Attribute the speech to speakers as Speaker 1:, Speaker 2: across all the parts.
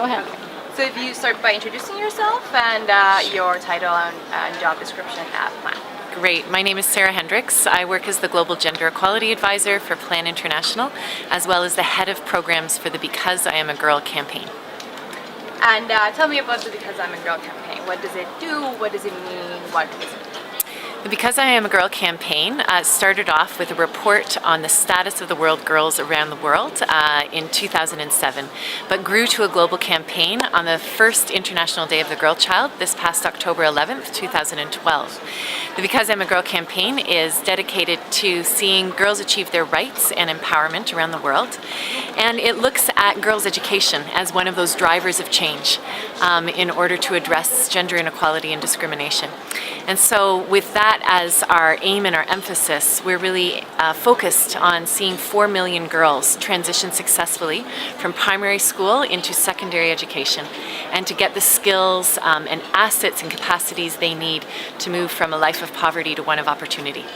Speaker 1: Go ahead.
Speaker 2: So if you start by introducing yourself and your title and job description at Plan.
Speaker 3: Great. My name is Sarah Hendriks. I work as the Global Gender Equality Advisor for Plan International, as well as the head of programs for the Because I Am a Girl campaign.
Speaker 2: And tell me about the Because I'm a Girl campaign. What does it do? What does it mean? What is it?
Speaker 3: The Because I Am a Girl campaign started off with a report on the status of the world girls around the world in 2007, but grew to a global campaign on the first International Day of the Girl Child this past October 11th, 2012. The Because I'm a Girl campaign is dedicated to seeing girls achieve their rights and empowerment around the world, and it looks at girls' education as one of those drivers of change in order to address gender inequality and discrimination. And so with that as our aim and our emphasis, we're really focused on seeing 4 million girls transition successfully from primary school into secondary education, and to get the skills and assets and capacities they need to move from a life of poverty to one of opportunity.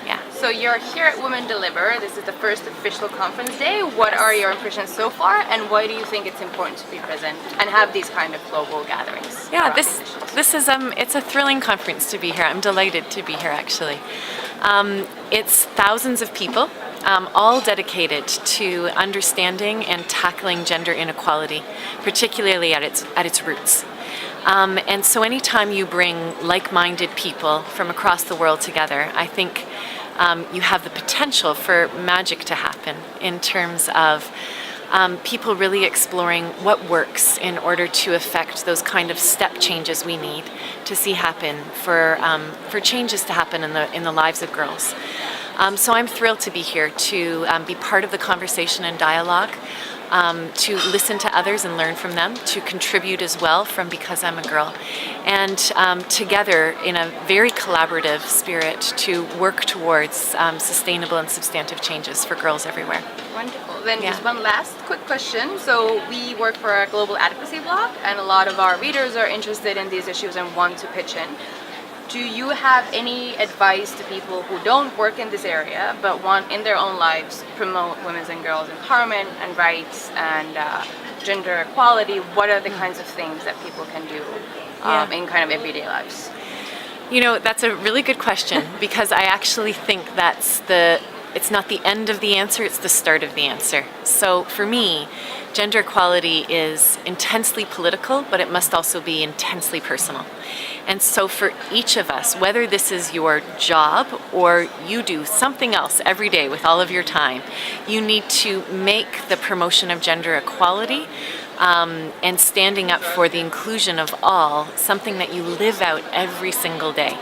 Speaker 3: Yeah.
Speaker 2: So you're here at Women Deliver. This is the first official conference day. What are your impressions so far, and why do you think it's important to be present and have these kind of global gatherings?
Speaker 3: Yeah, this is it's a thrilling conference to be here. I'm delighted to be here, actually. It's thousands of people, all dedicated to understanding and tackling gender inequality, particularly at its roots. And so anytime you bring like-minded people from across the world together, I think you have the potential for magic to happen in terms of people really exploring what works in order to affect those kind of step changes we need to see happen for changes to happen in the lives of girls. So I'm thrilled to be here to be part of the conversation and dialogue, to listen to others and learn from them, to contribute as well from Because I'm a Girl, and together in a very collaborative spirit to work towards sustainable and substantive changes for girls everywhere.
Speaker 2: Wonderful. Then just one last quick question. So we work for a global advocacy blog, and a lot of our readers are interested in these issues and want to pitch in. Do you have any advice to people who don't work in this area but want in their own lives promote women's and girls' empowerment and rights and gender equality? What are the kinds of things that people can do in kind of everyday lives?
Speaker 3: You know, that's a really good question, because I actually think it's not the end of the answer, it's the start of the answer. So for me, gender equality is intensely political, but it must also be intensely personal. And so for each of us, whether this is your job or you do something else every day with all of your time, you need to make the promotion of gender equality and standing up for the inclusion of all something that you live out every single day.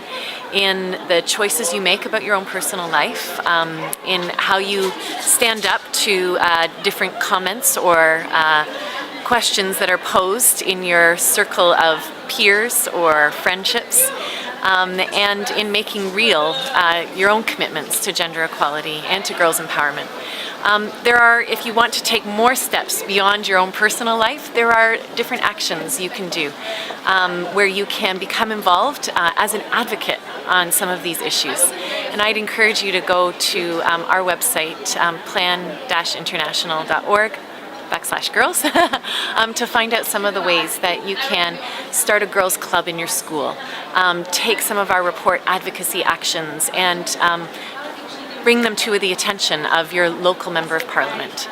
Speaker 3: In the choices you make about your own personal life, in how you stand up to different comments or questions that are posed in your circle of peers or friendships, and in making real your own commitments to gender equality and to girls' empowerment. If you want to take more steps beyond your own personal life, there are different actions you can do where you can become involved as an advocate on some of these issues. And I'd encourage you to go to our website, plan-international.org/girls, to find out some of the ways that you can start a girls' club in your school, take some of our report advocacy actions and bring them to the attention of your local member of parliament.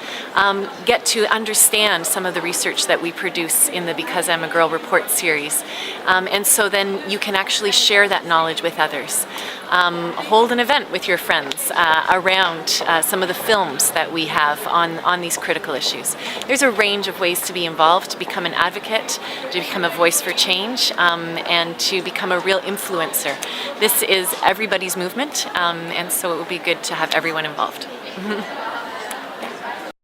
Speaker 3: Get to understand some of the research that we produce in the Because I'm a Girl report series. And so then you can actually share that knowledge with others. Hold an event with your friends around some of the films that we have on these critical issues. There's a range of ways to be involved, to become an advocate, to become a voice for change, and to become a real influencer. This is everybody's movement, and so it would be good to have everyone involved.